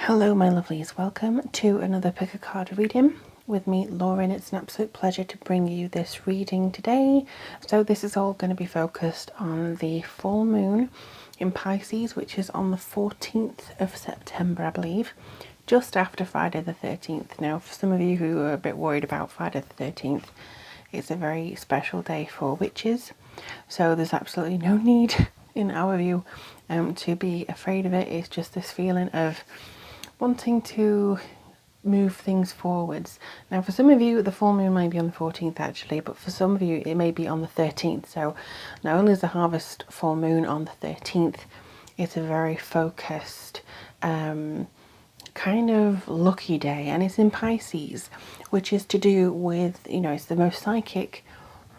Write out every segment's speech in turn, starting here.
Hello my lovelies, welcome to another pick a card reading with me, Lauren. It's an absolute pleasure to bring you this reading today. So this is all going to be focused on the full moon in Pisces, which is on the 14th of September, I believe, just after Friday the 13th. Now for some of you who are a bit worried about Friday the 13th, it's a very special day for witches, so there's absolutely no need in our view to be afraid of it. It's just this feeling of wanting to move things forwards. Now for some of you the full moon may be on the 14th actually, but for some of you it may be on the 13th. So not only is the harvest full moon on the 13th, it's a very focused kind of lucky day, and it's in Pisces, which is to do with, you know, it's the most psychic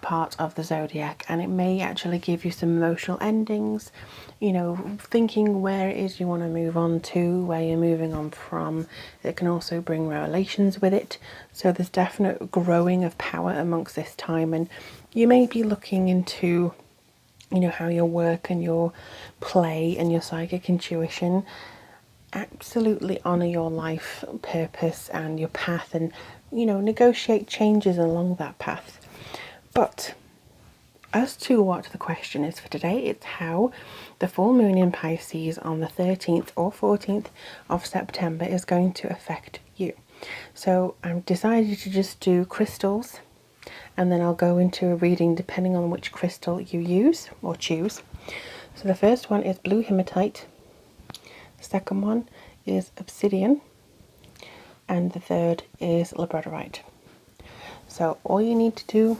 part of the zodiac, and it may actually give you some emotional endings, you know, thinking where it is you want to move on to, where you're moving on from. It can also bring revelations with it, so there's definite growing of power amongst this time, and you may be looking into, you know, how your work and your play and your psychic intuition absolutely honor your life purpose and your path, and, you know, negotiate changes along that path. But as to what the question is for today, it's how the full moon in Pisces on the 13th or 14th of September is going to affect you. So I've decided to just do crystals, and then I'll go into a reading depending on which crystal you use or choose. So the first one is blue hematite, the second one is obsidian, and the third is labradorite. So all you need to do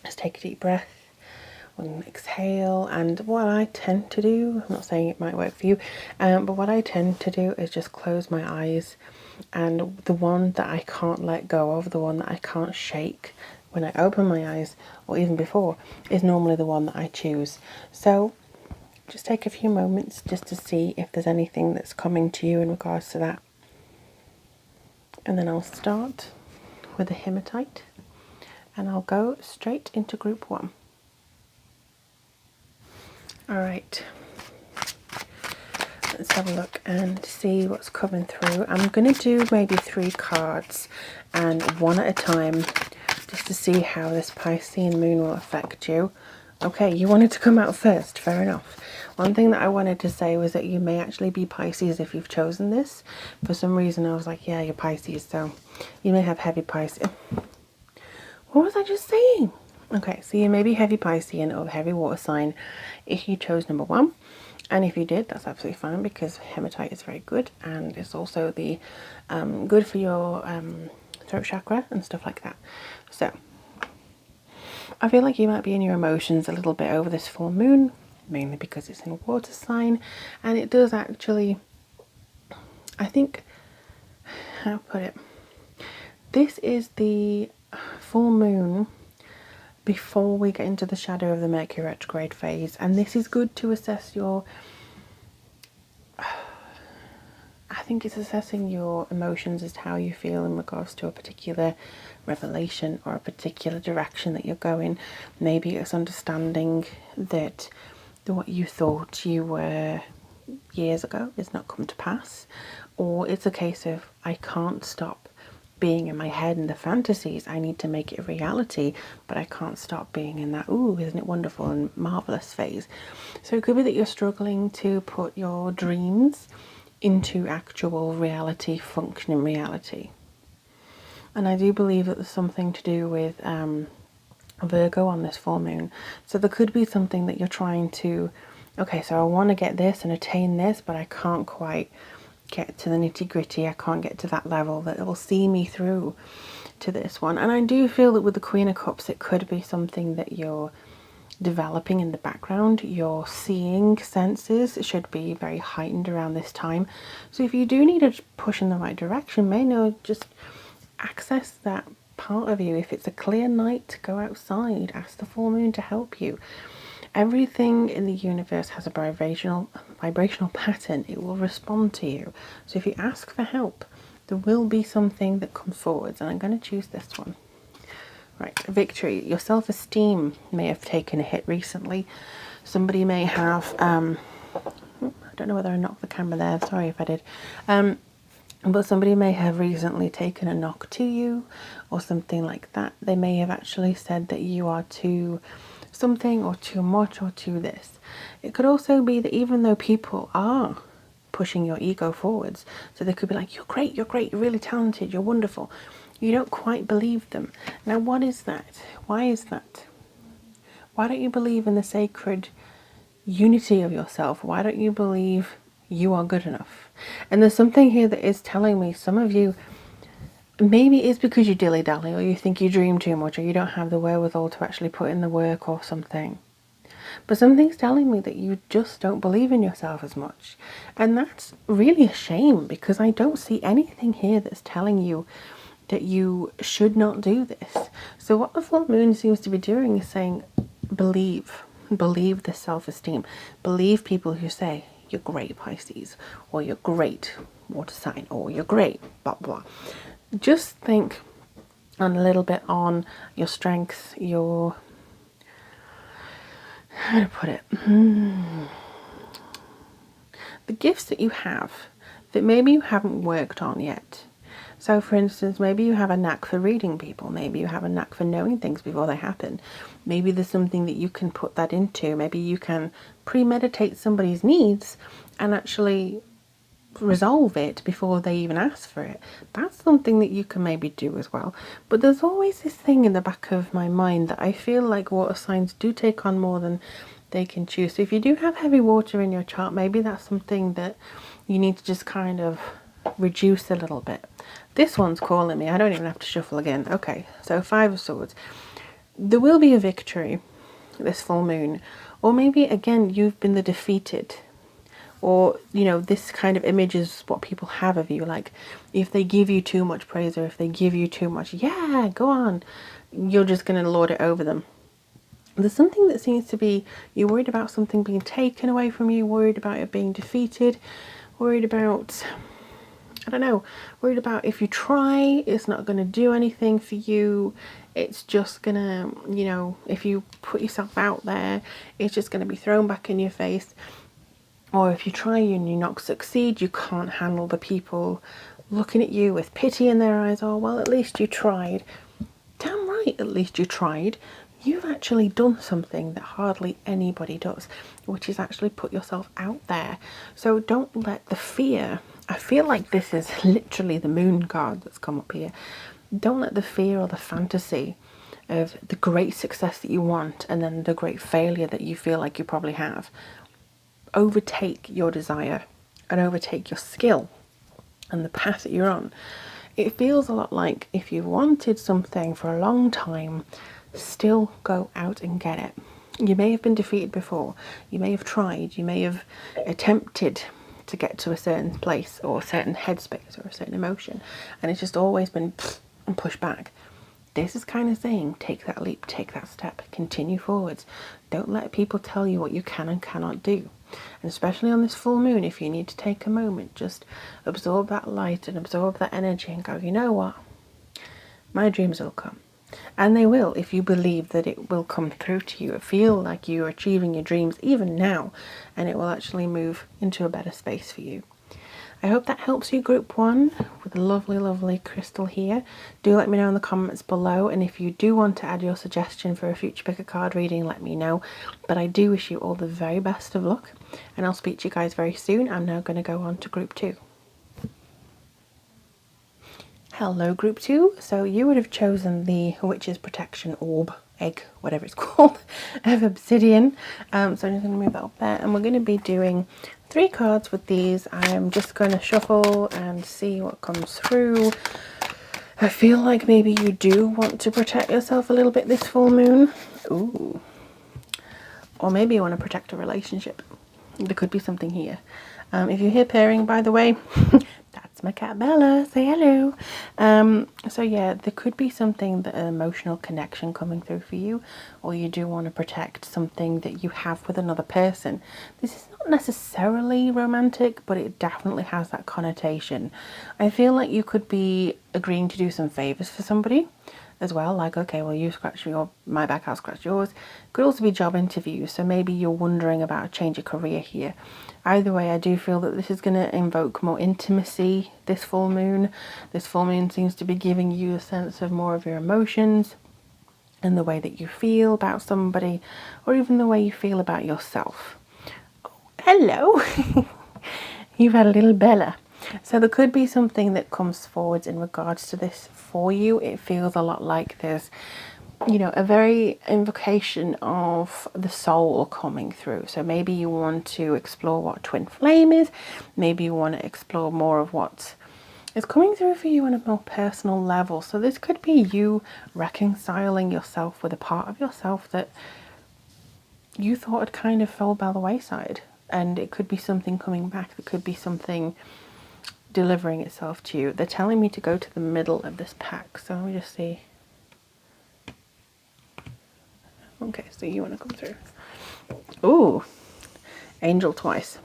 is take a deep breath and exhale, and what I tend to do, I'm not saying it might work for you, but what I tend to do is just close my eyes, and the one that I can't let go of, the one that I can't shake when I open my eyes, or even before, is normally the one that I choose. So just take a few moments just to see if there's anything that's coming to you in regards to that. And then I'll start with the hematite, and I'll go straight into group 1. Alright, let's have a look and see what's coming through. I'm going to do maybe 3 cards and one at a time, just to see how this Piscean moon will affect you. Okay, you wanted to come out first, fair enough. One thing that I wanted to say was that you may actually be Pisces if you've chosen this. For some reason I was like, yeah, you're Pisces, so you may have heavy Pisces. What was I just saying? Okay, so you may be heavy Piscean or heavy water sign if you chose number 1. And if you did, that's absolutely fine, because hematite is very good, and it's also the good for your throat chakra and stuff like that. So I feel like you might be in your emotions a little bit over this full moon, mainly because it's in a water sign, and it does actually, I think, how to put it, this is the full moon before we get into the shadow of the Mercury retrograde phase, and this is good to assess your, I think it's assessing your emotions as to how you feel in regards to a particular revelation or a particular direction that you're going. Maybe it's understanding that what you thought you were years ago is not come to pass, or it's a case of, I can't stop being in my head and the fantasies, I need to make it a reality, but I can't stop being in that, ooh, isn't it wonderful and marvelous phase. So it could be that you're struggling to put your dreams into actual reality, functioning reality. And I do believe that there's something to do with Virgo on this full moon. So there could be something that you're trying to, okay, so I want to get this and attain this, but I can't quite get to the nitty gritty. I can't get to that level that will see me through to this one. And I do feel that with the Queen of Cups, it could be something that you're developing in the background. Your seeing senses should be very heightened around this time. So if you do need a push in the right direction, may know, just access that part of you. If it's a clear night, go outside, ask the full moon to help you. Everything in the universe has a vibrational pattern. It will respond to you. So if you ask for help, there will be something that comes forwards, and I'm going to choose this one. Right, victory. Your self-esteem may have taken a hit recently. Somebody may have, I don't know whether I knocked the camera there, sorry if I did. but somebody may have recently taken a knock to you or something like that. They may have actually said that you are too something or too much or too this. It could also be that even though people are pushing your ego forwards, so they could be like, you're great, you're really talented, you're wonderful, you don't quite believe them. Now what is that? Why is that? Why don't you believe in the sacred unity of yourself? Why don't you believe you are good enough? And there's something here that is telling me some of you, maybe it's because you dilly-dally, or you think you dream too much, or you don't have the wherewithal to actually put in the work or something. But something's telling me that you just don't believe in yourself as much. And that's really a shame, because I don't see anything here that's telling you that you should not do this. So what the full moon seems to be doing is saying, believe the self-esteem. Believe people who say, you're great, Pisces, or you're great, water sign, or you're great, blah, blah. Just think a little bit on your strengths, your, how to put it, the gifts that you have that maybe you haven't worked on yet. So for instance, maybe you have a knack for reading people, maybe you have a knack for knowing things before they happen. Maybe there's something that you can put that into. Maybe you can premeditate somebody's needs and actually resolve it before they even ask for it. That's something that you can maybe do as well. But there's always this thing in the back of my mind that I feel like water signs do take on more than they can choose. So if you do have heavy water in your chart, maybe that's something that you need to just kind of reduce a little bit. This one's calling me. I don't even have to shuffle again. Okay, so 5 of Swords. There will be a victory this full moon. Or maybe, again, you've been the defeated. Or, you know, this kind of image is what people have of you. Like, if they give you too much praise or if they give you too much, yeah, go on, you're just going to lord it over them. There's something that seems to be, you're worried about something being taken away from you, worried about it being defeated, worried about, I don't know, worried about if you try, it's not going to do anything for you. It's just going to, you know, if you put yourself out there, it's just going to be thrown back in your face. Or if you try and you not succeed, you can't handle the people looking at you with pity in their eyes. Oh, well, at least you tried. Damn right, at least you tried. You've actually done something that hardly anybody does, which is actually put yourself out there. So don't let the fear, I feel like this is literally the moon card that's come up here. Don't let the fear or the fantasy of the great success that you want and then the great failure that you feel like you probably have overtake your desire and overtake your skill and the path that you're on. It feels a lot like if you wanted something for a long time, still go out and get it. You may have been defeated before, you may have tried, you may have attempted to get to a certain place or a certain headspace or a certain emotion, and it's just always been pushed back. This is kind of saying, take that leap, take that step, continue forwards. Don't let people tell you what you can and cannot do. And especially on this full moon, if you need to take a moment, just absorb that light and absorb that energy and go, you know what? My dreams will come. And they will, if you believe that it will come through to you. Feel like you're achieving your dreams even now, and it will actually move into a better space for you. I hope that helps you, group 1, with a lovely, lovely crystal here. Do let me know in the comments below, and if you do want to add your suggestion for a future pick a card reading, let me know. But I do wish you all the very best of luck, and I'll speak to you guys very soon. I'm now going to go on to group 2. Hello, group 2. So you would have chosen the Witch's Protection Orb, egg, whatever it's called, of obsidian. So I'm just going to move that up there, and we're going to be doing 3 cards with these. I'm just going to shuffle and see what comes through. I feel like maybe you do want to protect yourself a little bit this full moon. Ooh. Or maybe you want to protect a relationship. There could be something here. If you hear purring, by the way, that's my cat Bella. Say hello. So yeah, there could be something, that an emotional connection coming through for you, or you do want to protect something that you have with another person. This is not necessarily romantic, but it definitely has that connotation. I feel like you could be agreeing to do some favors for somebody. as well. Like, okay, well, you scratch my back, I'll scratch yours. Could also be job interviews. So maybe you're wondering about a change of career here. Either way, I do feel that this is going to invoke more intimacy this full moon. This full moon seems to be giving you a sense of more of your emotions and the way that you feel about somebody, or even the way you feel about yourself. Oh, hello. You've had a little Bella. So there could be something that comes forwards in regards to this for you. It feels a lot like there's, you know, a very invocation of the soul coming through. So maybe you want to explore what twin flame is. Maybe you want to explore more of what is coming through for you on a more personal level. So this could be you reconciling yourself with a part of yourself that you thought had kind of fell by the wayside. And it could be something coming back. It could be something delivering itself to you. They're telling me to go to the middle of this pack. So let me just see. Okay, so you want to come through. Ooh, angel twice.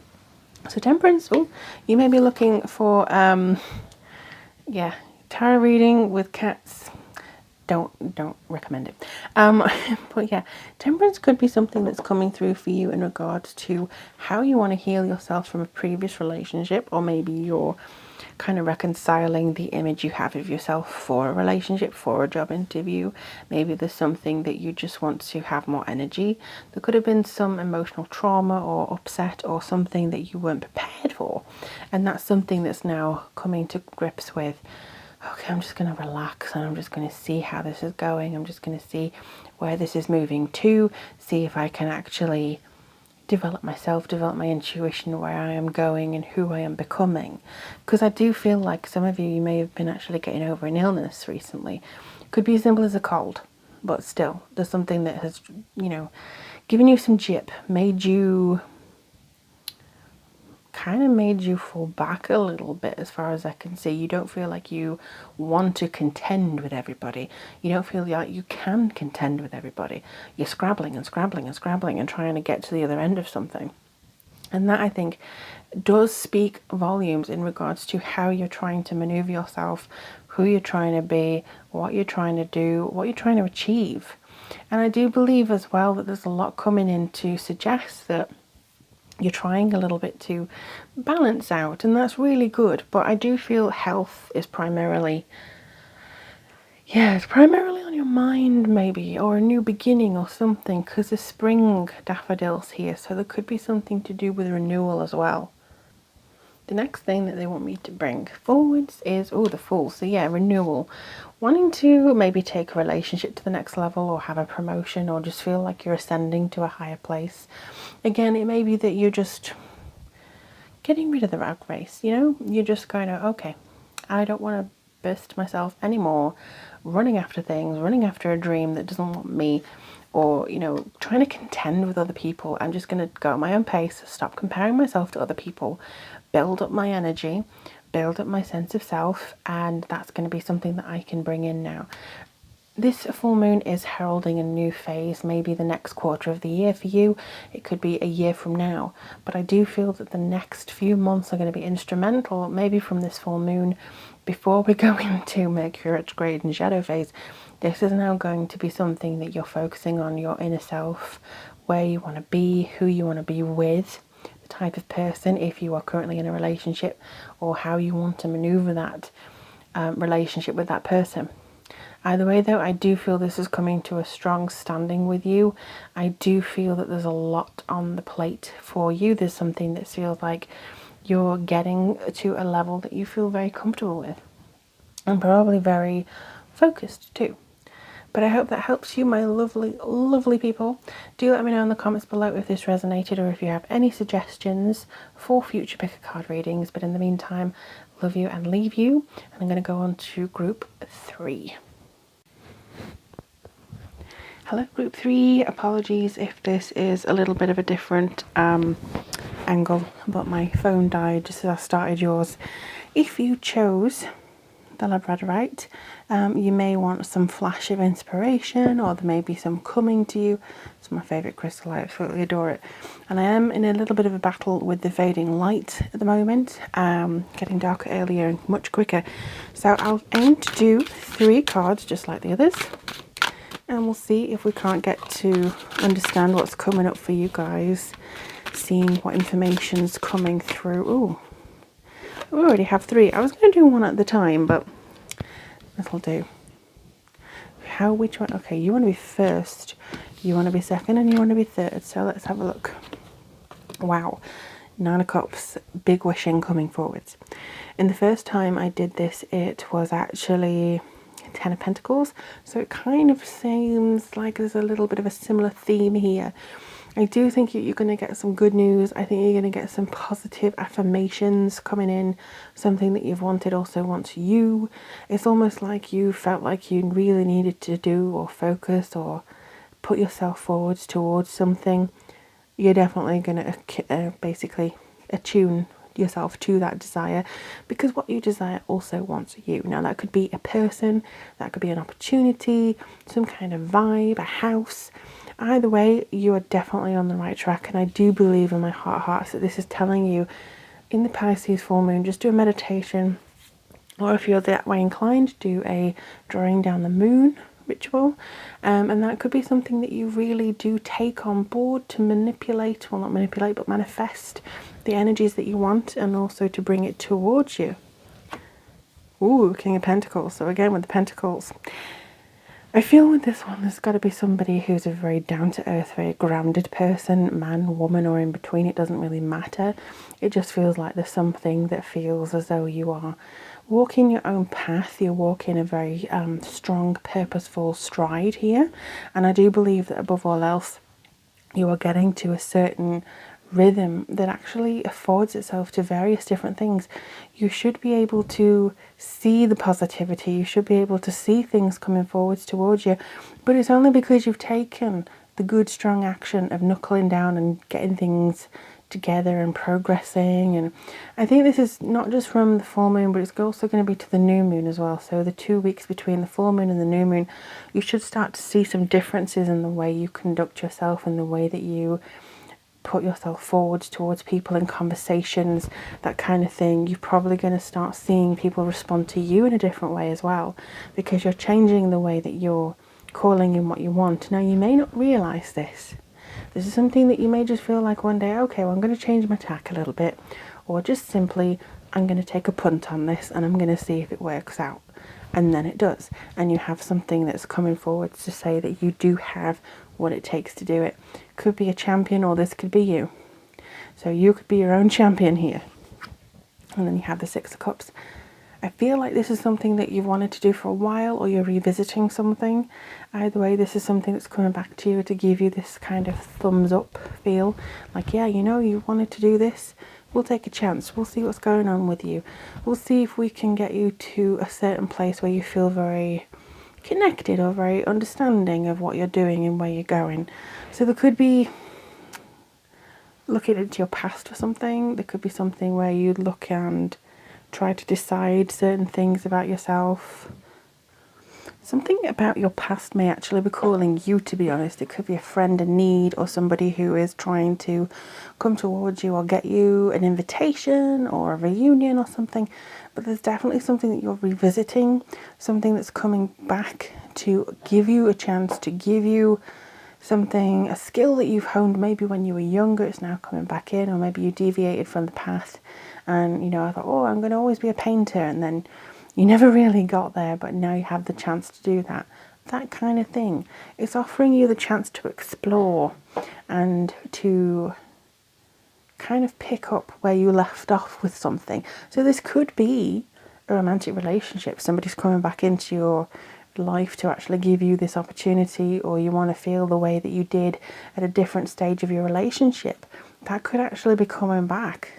So temperance. Oh, you may be looking for yeah, tarot reading with cats. Don't recommend it. But yeah, temperance could be something that's coming through for you in regards to how you want to heal yourself from a previous relationship, or maybe you're kind of reconciling the image you have of yourself for a relationship, for a job interview. Maybe there's something that you just want to have more energy. There could have been some emotional trauma or upset or something that you weren't prepared for, and that's something that's now coming to grips with. Okay, I'm just going to relax and I'm just going to see how this is going. I'm just going to see where this is moving to, see if I can actually develop myself, develop my intuition, where I am going and who I am becoming. Because I do feel like some of you may have been actually getting over an illness recently. Could be as simple as a cold, but still, there's something that has, you know, given you some jip, made you fall back a little bit. As far as I can see, you don't feel like you want to contend with everybody. You don't feel like you can contend with everybody. You're scrabbling and scrabbling and scrabbling and trying to get to the other end of something. And that, I think, does speak volumes in regards to how you're trying to maneuver yourself, who you're trying to be, what you're trying to do, what you're trying to achieve. And I do believe as well that there's a lot coming in to suggest that you're trying a little bit to balance out, and that's really good. But I do feel health is primarily, yeah, it's primarily on your mind maybe, or a new beginning or something, because there's spring daffodils here, so there could be something to do with renewal as well. The next thing that they want me to bring forwards is, oh, the Fool. So yeah, renewal. Wanting to maybe take a relationship to the next level, or have a promotion, or just feel like you're ascending to a higher place. Again, it may be that you're just getting rid of the rat race, you know? You're just kind of, okay, I don't want to burst myself anymore, running after things, running after a dream that doesn't want me, or, you know, trying to contend with other people. I'm just going to go at my own pace, stop comparing myself to other people, build up my energy, build up my sense of self, and that's going to be something that I can bring in now. This full moon is heralding a new phase, maybe the next quarter of the year for you. It could be a year from now, but I do feel that the next few months are going to be instrumental, maybe from this full moon, before we go into Mercury retrograde and shadow phase. This is now going to be something that you're focusing on, your inner self, where you want to be, who you want to be with, the type of person, if you are currently in a relationship, or how you want to maneuver that relationship with that person. Either way though, I do feel this is coming to a strong standing with you. I do feel that there's a lot on the plate for you. There's something that feels like you're getting to a level that you feel very comfortable with, and probably very focused too. But I hope that helps you, my lovely, lovely people. Do let me know in the comments below if this resonated, or if you have any suggestions for future pick a card readings. But in the meantime, love you and leave you. And I'm going to go on to group 3. Hello, group 3. Apologies if this is a little bit of a different angle, but my phone died just as I started yours. If you chose the labradorite. You may want some flash of inspiration, or there may be some coming to you. It's my favourite crystal, I absolutely adore it. And I am in a little bit of a battle with the fading light at the moment, getting darker earlier and much quicker. So I'll aim to do 3 cards just like the others, and we'll see if we can't get to understand what's coming up for you guys, seeing what information's coming through. Ooh, we already have 3. I was going to do 1 at the time, but that'll do. Which one? Okay, you want to be first, you want to be second, and you want to be third. So let's have a look. Wow, 9 of Cups, big wishing coming forwards. And the first time I did this, it was actually 10 of Pentacles. So it kind of seems like there's a little bit of a similar theme here. I do think you're going to get some good news. I think you're going to get some positive affirmations coming in. Something that you've wanted also wants you. It's almost like you felt like you really needed to do or focus or put yourself forwards towards something. You're definitely going to basically attune yourself to that desire, because what you desire also wants you. Now that could be a person, that could be an opportunity, some kind of vibe, a house. Either way, you are definitely on the right track, and I do believe in my heart of hearts that this is telling you in the Pisces full moon, just do a meditation, or if you're that way inclined, do a drawing down the moon ritual, and that could be something that you really do take on board to manipulate, well not manipulate, but manifest the energies that you want, and also to bring it towards you. Ooh, King of Pentacles. So again with the Pentacles, I feel with this one, there's got to be somebody who's a very down-to-earth, very grounded person, man, woman, or in between. It doesn't really matter. It just feels like there's something that feels as though you are walking your own path. You're walking a very strong, purposeful stride here. And I do believe that above all else, you are getting to a certain rhythm that actually affords itself to various different things. You should be able to see the positivity, you should be able to see things coming forwards towards you, but it's only because you've taken the good strong action of knuckling down and getting things together and progressing. And I think this is not just from the full moon, but it's also going to be to the new moon as well. So the 2 weeks between the full moon and the new moon, you should start to see some differences in the way you conduct yourself and the way that you put yourself forwards towards people in conversations, that kind of thing. You're probably going to start seeing people respond to you in a different way as well, because you're changing the way that you're calling in what you want. Now you may not realize this. This is something that you may just feel like one day, okay, well I'm going to change my tack a little bit, or just simply I'm going to take a punt on this and I'm going to see if it works out. And then it does, and you have something that's coming forwards to say that you do have what it takes to do it. Could be a champion, or this could be you. So you could be your own champion here. And then you have the 6 of Cups. I feel like this is something that you've wanted to do for a while, or you're revisiting something. Either way, this is something that's coming back to you to give you this kind of thumbs up feel. Like, yeah, you know, you wanted to do this. We'll take a chance. We'll see what's going on with you. We'll see if we can get you to a certain place where you feel very connected or very understanding of what you're doing and where you're going. So there could be looking into your past for something. There could be something where you look and try to decide certain things about yourself. Something about your past may actually be calling you, to be honest. It could be a friend in need, or somebody who is trying to come towards you or get you an invitation or a reunion or something. But there's definitely something that you're revisiting, something that's coming back to give you a chance, to give you something, a skill that you've honed maybe when you were younger. It's now coming back in, or maybe you deviated from the path and, you know, I thought, oh, I'm going to always be a painter, and then you never really got there, but now you have the chance to do that. That kind of thing. It's offering you the chance to explore and to kind of pick up where you left off with something. So this could be a romantic relationship. Somebody's coming back into your life to actually give you this opportunity, or you want to feel the way that you did at a different stage of your relationship. That could actually be coming back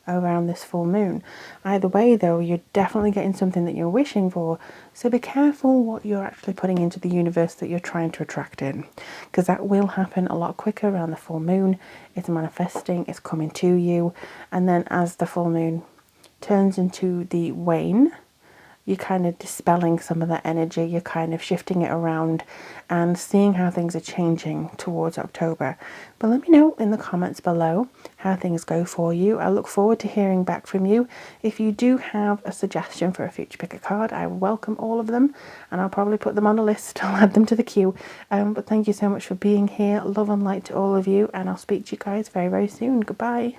around this full moon. Either way though, you're definitely getting something that you're wishing for, so be careful what you're actually putting into the universe that you're trying to attract in, because that will happen a lot quicker around the full moon. It's manifesting, it's coming to you, and then as the full moon turns into the wane, you're kind of dispelling some of that energy, you're kind of shifting it around and seeing how things are changing towards October. But let me know in the comments below how things go for you. I look forward to hearing back from you. If you do have a suggestion for a future pick a card, I welcome all of them, and I'll probably put them on a list. I'll add them to the queue. But thank you so much for being here. Love and light to all of you, and I'll speak to you guys very, very soon. Goodbye.